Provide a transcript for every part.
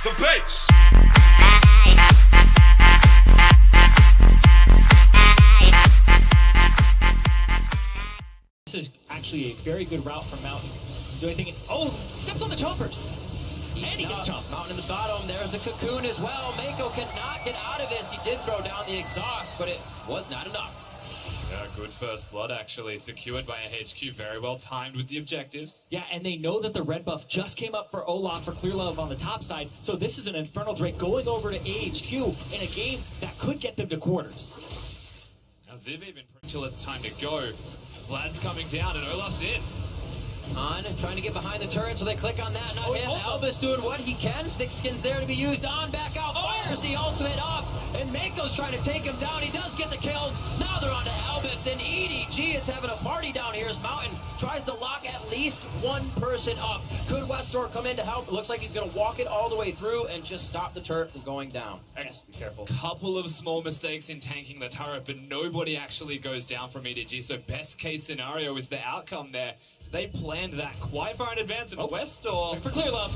the bass. This is actually a very good route from Mountain. Do anything? Oh, steps on the choppers. And he gets chopped. Mountain in the bottom. There's the cocoon as well. Mako cannot get out of this. He did throw down the exhaust, but it was not enough. Yeah, good first blood, actually. Secured by AHQ, very well timed with the objectives. Yeah, and they know that the red buff just came up for Olaf for Clear Love on the top side, so this is an Infernal Drake going over to AHQ in a game that could get them to quarters. Now Ziv even until it's time to go. Vlad's coming down and Olaf's in. On, trying to get behind the turret, so they click on that. Not him. Albus doing what he can. Thick skin's there to be used. On, back out, fires the ultimate up, and Mako's trying to take him down. He does get the kill. Now they're on to Albus, and EDG is having a party down here as Mountain tries to lock at least one person up. Could Westor come in to help? It looks like he's going to walk it all the way through and just stop the turret from going down. Yes, be careful. Couple of small mistakes in tanking the turret, but nobody actually goes down from EDG, so best case scenario is the outcome there. They planned that quite far in advance, and Westor For Clear Love.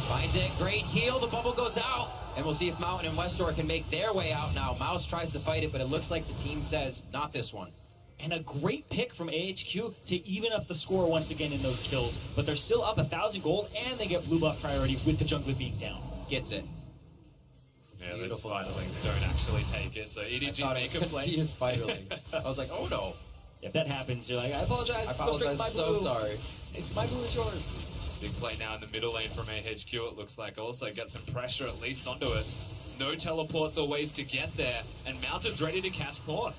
Finds it, great heal, the bubble goes out, and we'll see if Mountain and Westor can make their way out now. Mouse tries to fight it, but it looks like the team says, not this one. And a great pick from AHQ to even up the score once again in those kills, but they're still up 1,000 gold, and they get blue buff priority with the jungler being down. Gets it. Yeah, those spiderlings don't actually take it, so EDG make a play. He is spiderlings. I was like, oh no. If that happens, you're like, I apologize. I apologize, my so blue. sorry. My blue is yours. Big play now in the middle lane from AHQ, it looks like. Also get some pressure at least onto it. No teleports or ways to get there, and Mountain's ready to cast Pawn.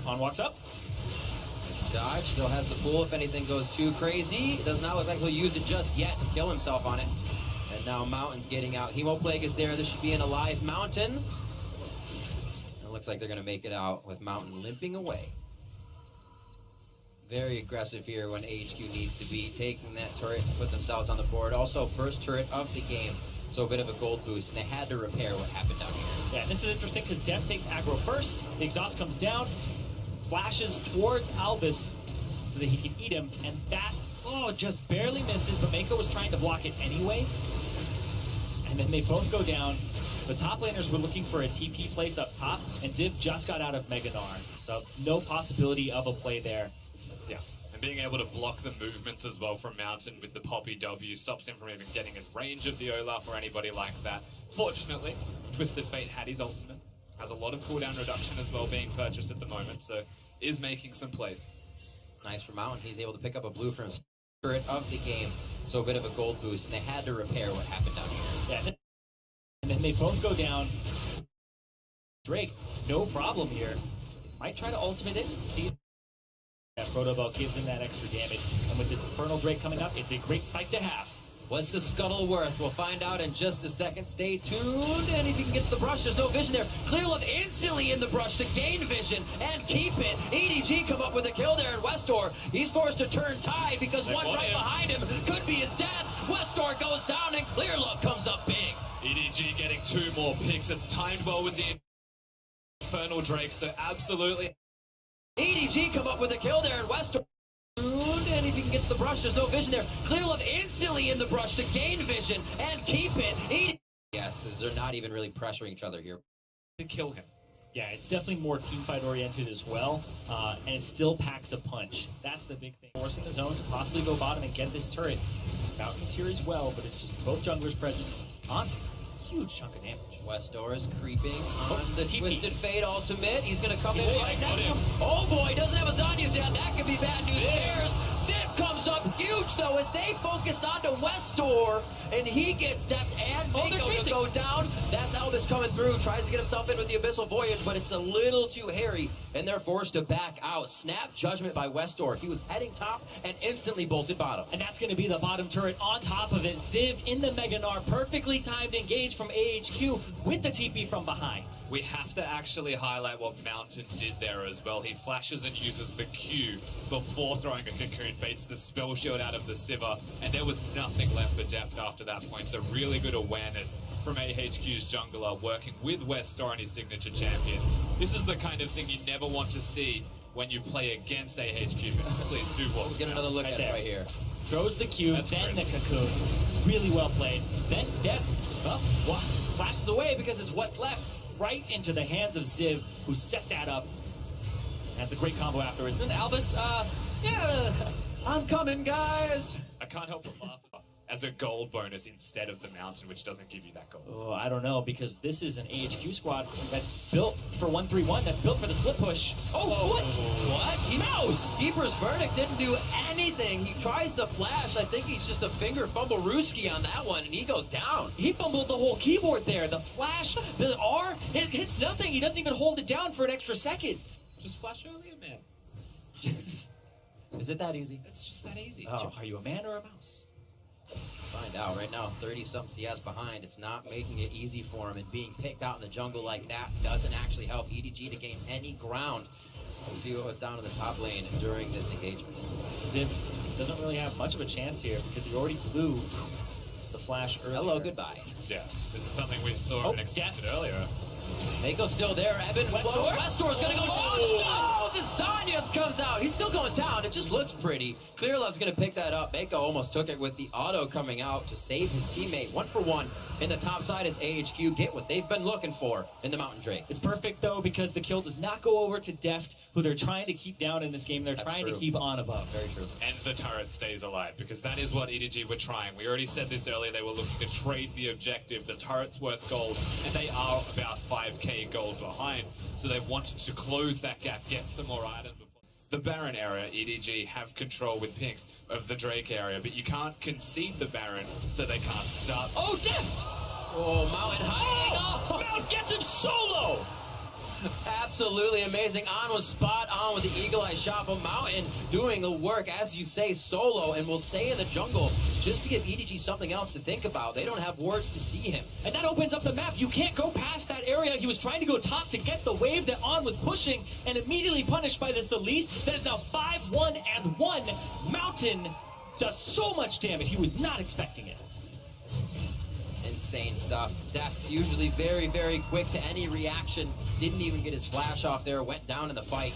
On walks up. Dodge still has the pool if anything goes too crazy. It does not look like he'll use it just yet to kill himself on it. And now Mountain's getting out. Hemoplague is there. This should be an alive Mountain. It looks like they're going to make it out with Mountain limping away. Very aggressive here when AHQ needs to be, taking that turret and put themselves on the board. Also, first turret of the game, so a bit of a gold boost, and they had to repair what happened down here. Yeah, this is interesting because Def takes aggro first, the exhaust comes down, flashes towards Albus so that he can eat him, and that, just barely misses, but Mako was trying to block it anyway. And then they both go down. The top laners were looking for a TP place up top, and Ziv just got out of Mega Gnar, so no possibility of a play there. Yeah, and being able to block the movements as well from Mountain with the Poppy W stops him from even getting in range of the Olaf or anybody like that. Fortunately, Twisted Fate had his ultimate. Has a lot of cooldown reduction as well being purchased at the moment, so is making some plays. Nice for Mountain. He's able to pick up a blue from his turret of the game, so a bit of a gold boost, and they had to repair what happened down here. Yeah, and then they both go down. Drake, no problem here. Might try to ultimate it, see. Yeah, Protobell gives him that extra damage, and with this Infernal Drake coming up, it's a great spike to have. What's the scuttle worth? We'll find out in just a second. Stay tuned, and if you can get to the brush, there's no vision there. Clear Love instantly in the brush to gain vision and keep it. EDG come up with a kill there in Westor. He's forced to turn tide because one right behind him could be his death. Westor goes down, and Clear Love comes up big. EDG getting 2 more picks. It's timed well with the Infernal Drake, so absolutely. EDG come up with a kill there in Westor. And if you can get to the brush, there's no vision there. Clear Love instantly in the brush to gain vision and keep it. Yes, as they're not even really pressuring each other here. To kill him. Yeah, it's definitely more teamfight oriented as well, and it still packs a punch. That's the big thing. Forcing the zone to possibly go bottom and get this turret. Mountain's here as well, but it's just both junglers present. On takes a huge chunk of damage. Westor is creeping on the TP. Twisted Fate ultimate. He's going to come in right got him. Oh boy, he doesn't have a Zanya's yet. That could be bad news. There's Zip comes up huge though as they focused onto Westor, and he gets tapped and Mako to go down. That's Albus coming through, tries to get himself in with the Abyssal Voyage, but it's a little too hairy, and they're forced to back out. Snap Judgment by Westor. He was heading top and instantly bolted bottom. And that's going to be the bottom turret on top of it. Ziv in the Mega Gnar, perfectly timed engage from AHQ with the TP from behind. We have to actually highlight what Mountain did there as well. He flashes and uses the Q before throwing a cocoon, baits the spell shield out of the Sivir, and there was nothing left for depth after that point. So really good awareness from AHQ's jungler working with Westor and his signature champion. This is the kind of thing you never want to see when you play against AHQ. Please do watch. We'll get another look at it right here. throws the cube, That's then great. the cocoon. Really well played. Then Def, flashes away because it's what's left, right into the hands of Ziv, who set that up. Has the great combo afterwards. Then Albus, yeah, I'm coming, guys. I can't help but laugh as a gold bonus instead of the mountain, which doesn't give you that gold. oh, I don't know, because this is an AHQ squad that's built for 1-3-1, that's built for the split push. Oh, what? Mouse! Keeper's Verdict didn't do anything. He tries the flash. I think he's just a finger fumble Ruski on that one, and he goes down. He fumbled the whole keyboard there. The flash, the R, it hits nothing. He doesn't even hold it down for an extra second. Just flash earlier, man. Is it that easy? It's just that easy. Oh, are you a man or a mouse? Find out right now. 30-some CS behind. It's not making it easy for him, and being picked out in the jungle like that doesn't actually help EDG to gain any ground. We'll see what down in the top lane during this engagement. Ziv doesn't really have much of a chance here because he already blew the flash earlier. Hello, goodbye. Yeah, this is something we saw and expected earlier. Mako's still there. Evan, Westor's gonna go down. Oh, the Zanyas comes out. He's still going down. It just looks pretty. Clearlove's gonna pick that up. Mako almost took it with the auto coming out to save his teammate. 1-for-1 in the top side as AHQ get what they've been looking for in the Mountain Drake. It's perfect, though, because the kill does not go over to Deft, who they're trying to keep down in this game. They're trying to keep on above. Very true. And the turret stays alive, because that is what EDG were trying. We already said this earlier. They were looking to trade the objective. The turret's worth gold, and they are about 5k gold behind. So they wanted to close that gap, get some more items. The Baron area, EDG have control with Pinks of the Drake area, but you can't concede the Baron, so they can't start. Oh, Deft! Oh, Mountain hiding. Oh, Mount gets him solo! absolutely amazing. On was spot on with the Eagle Eye shot, but Mountain doing the work, as you say, solo, and will stay in the jungle just to give EDG something else to think about. They don't have wards to see him. And that opens up the map. You can't go past that area. He was trying to go top to get the wave that On was pushing, and immediately punished by this Elise that is now 5-1-1. Mountain does so much damage. He was not expecting it. Insane stuff. Deft usually very, very quick to any reaction. Didn't even get his flash off there. Went down in the fight.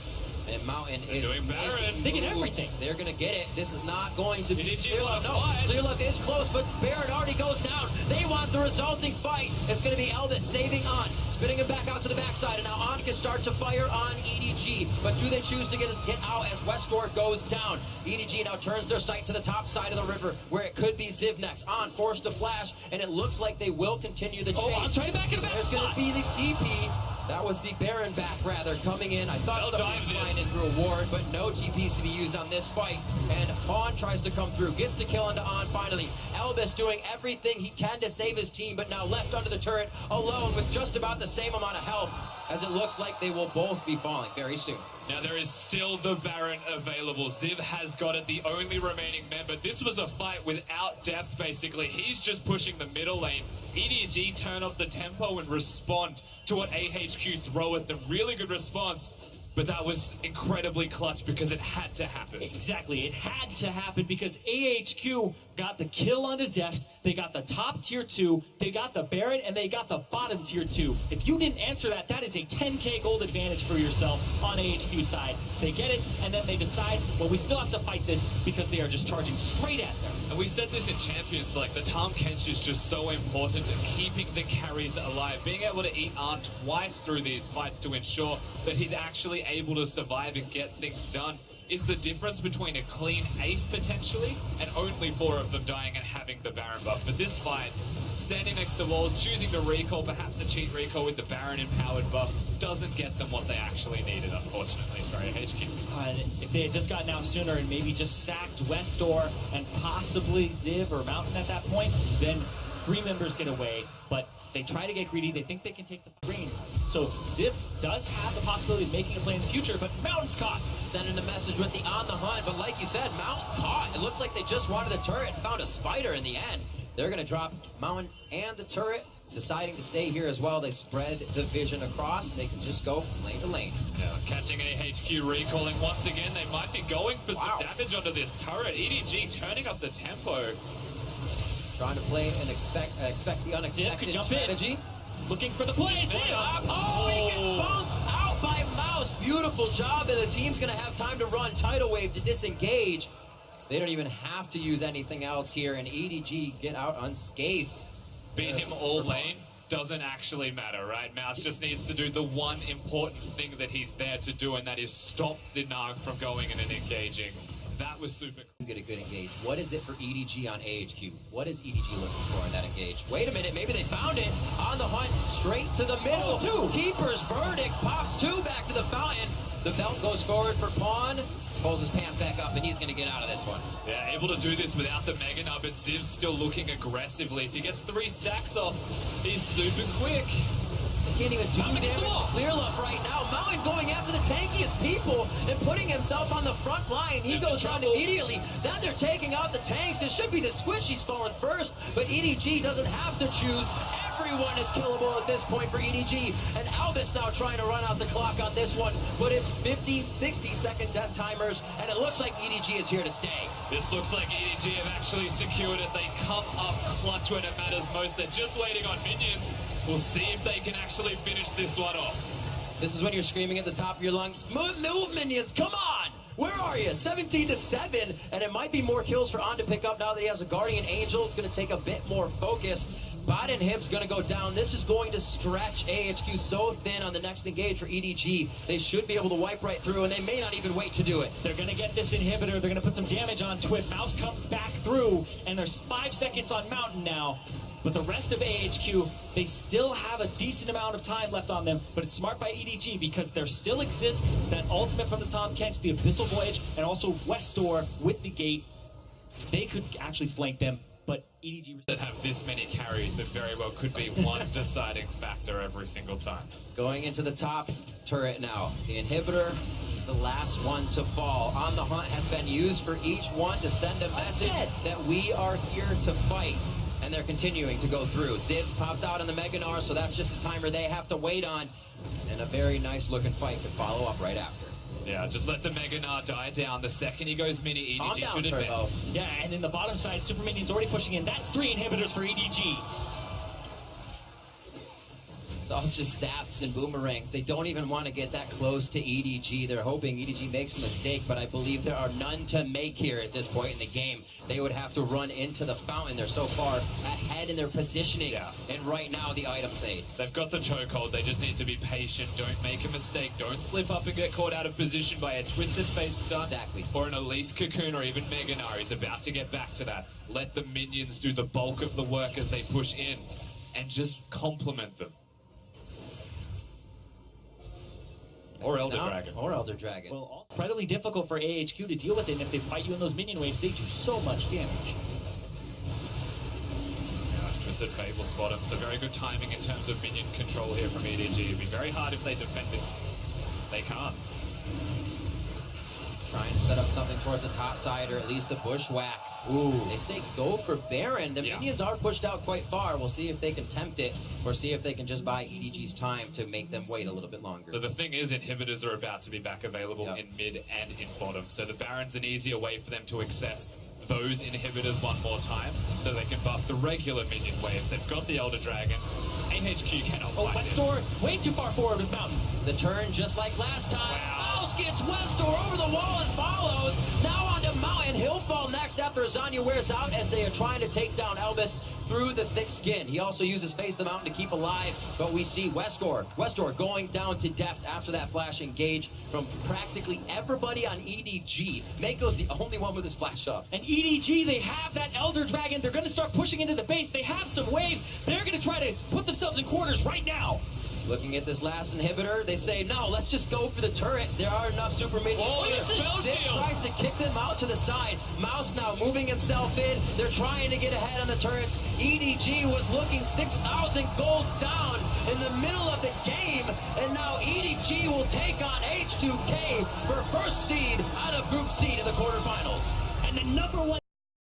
And Mountain is doing better. They get everything. They're going to get it. This is not going to be EDG Clearlove. No, Clearlove is close, but Baron already goes down. They want the resulting fight. It's going to be Elvis saving On, spitting him back out to the backside, and now On can start to fire on EDG. But do they choose to get out as Westor goes down? EDG now turns their sight to the top side of the river, where it could be Ziv next. On forced to flash, and it looks like they will continue the chase. Oh, On's trying to back in the back. There's going to be the TP. That was the Baron back, rather, coming in. I thought something was flying in for a ward, but no TPs to be used on this fight. And On tries to come through, gets the kill into On finally. Elvis doing everything he can to save his team, but now left under the turret, alone with just about the same amount of health, as it looks like they will both be falling very soon. Now there is still the Baron available. Ziv has got it, the only remaining member. This was a fight without depth, basically. He's just pushing the middle lane. EDG turn up the tempo and respond to what AHQ throw at them. Really good response, but that was incredibly clutch because it had to happen. Exactly, it had to happen because AHQ got the kill on the Deft, they got the top tier 2, they got the Baron, and they got the bottom tier 2. If you didn't answer that, that is a 10k gold advantage for yourself on AHQ side. They get it, and then they decide, well, we still have to fight this because they are just charging straight at them. And we said this in Champions, like the Tahm Kench is just so important in keeping the carries alive. Being able to eat On twice through these fights to ensure that he's actually able to survive and get things done is the difference between a clean ace potentially and only 4 of them dying and having the Baron buff. But this fight, standing next to walls, choosing to recall, perhaps a cheat recall with the Baron empowered buff, doesn't get them what they actually needed, unfortunately, for AHQ. If they had just gotten out sooner and maybe just sacked Westor and possibly Ziv or Mountain at that point, then 3 members get away, but they try to get greedy. They think they can take the green. So Ziv does have the possibility of making a play in the future, but Mountain's caught. Sending the message with the On the Hunt, but like you said, Mountain caught. It looked like they just wanted the turret and found a spider in the end. They're going to drop Mountain and the turret, deciding to stay here as well. They spread the vision across. They can just go from lane to lane. Yeah, catching AHQ recalling once again. They might be going for some damage onto this turret. EDG turning up the tempo. Trying to play and expect the unexpected strategy. Looking for the plays. Oh, he gets bounced out by Mouse. Beautiful job, and the team's going to have time to run Tidal Wave to disengage. They don't even have to use anything else here, and EDG get out unscathed. Beat him all lane doesn't actually matter, right? Mouse just needs to do the one important thing that he's there to do, and that is stop the Narg from going in and engaging. That was super cool. Get a good engage. What is it for EDG on AHQ? What is EDG looking for in that engage? Wait a minute, maybe they found it. On the hunt, straight to the middle. Keeper's verdict, pops two back to the fountain. The belt goes forward for Pawn. Pulls his pants back up, and he's going to get out of this one. Yeah, able to do this without the Mega Nub, but Ziv's still looking aggressively. If he gets 3 stacks off, he's super quick. He can't even do damage to Clear Love right now. Mountain going after the tankiest people and putting himself on the front line. He goes down immediately. Now they're taking out the tanks. It should be the Squishies falling first, but EDG doesn't have to choose. Everyone is killable at this point for EDG, and Albus now trying to run out the clock on this one, but it's 50, 60-second death timers, and it looks like EDG is here to stay. This looks like EDG have actually secured it. They come up clutch when it matters most. They're just waiting on minions. We'll see if they can actually finish this one off. This is when you're screaming at the top of your lungs, move minions, come on! Where are you? 17-7, and it might be more kills for On to pick up now that he has a Guardian Angel. It's going to take a bit more focus. Bot and Hib's going to go down. This is going to stretch AHQ so thin on the next engage for EDG. They should be able to wipe right through, and they may not even wait to do it. They're going to get this inhibitor. They're going to put some damage on Twip. Mouse comes back through, and there's 5 seconds on Mountain now. But the rest of AHQ, they still have a decent amount of time left on them, but it's smart by EDG because there still exists that ultimate from the Tom Kench, the Abyssal Voyage, and also Westor with the gate. They could actually flank them, but EDG... That have this many carries, it very well could be one deciding factor every single time. Going into the top turret now. The inhibitor is the last one to fall. On the Hunt has been used for each one to send a message that we are here to fight. And they're continuing to go through. Ziv's popped out on the Meganar, so that's just a timer they have to wait on. And a very nice looking fight to follow up right after. Yeah, just let the Meganar die down. The second he goes mini, EDG should advance. Yeah, and in the bottom side, Super Minion's already pushing in. That's 3 inhibitors for EDG. It's all just zaps and boomerangs. They don't even want to get that close to EDG. They're hoping EDG makes a mistake, but I believe there are none to make here at this point in the game. They would have to run into the fountain. They're so far ahead in their positioning. Yeah. And right now, the items fade. They've got the chokehold. They just need to be patient. Don't make a mistake. Don't slip up and get caught out of position by a Twisted Fate stun. Exactly. Or an Elise Cocoon or even Meganar. He's about to get back to that. Let the minions do the bulk of the work as they push in and just complement them. Or Elder Dragon. Or Elder Dragon. Well, incredibly difficult for AHQ to deal with it, and if they fight you in those minion waves, they do so much damage. Yeah, Twisted Fate will spot him, so very good timing in terms of minion control here from EDG. It'd be very hard if they defend this. They can't. Trying to set up something towards the top side, or at least the bushwhack. Ooh. They say go for Baron. The minions are pushed out quite far. We'll see if they can tempt it, or see if they can just buy EDG's time to make them wait a little bit longer. So the thing is, inhibitors are about to be back available in mid and in bottom. So the Baron's an easier way for them to access those inhibitors one more time, so they can buff the regular minion waves. They've got the Elder Dragon. AHQ cannot fight it. Westor way too far forward with Mountain. The turn just like last time. Wow. Mouse gets Westor over the wall and follows. Now on to Mountain. He'll fall next after Azania wears out as they are trying to take down Elvis through the thick skin. He also uses Face the Mountain to keep alive, but we see Westor going down to death after that flash engage from practically everybody on EDG. Mako's the only one with his flash up. And EDG, they have that Elder Dragon. They're going to start pushing into the base. They have some waves. They're going to try to put themselves in quarters right now. Looking at this last inhibitor, they say, no, let's just go for the turret. There are enough super minions. Oh, Zip tries to kick them out to the side. Mouse now moving himself in. They're trying to get ahead on the turrets. EDG was looking 6,000 gold down in the middle of the game. And now EDG will take on H2K for first seed out of Group C to the quarterfinals. And the #1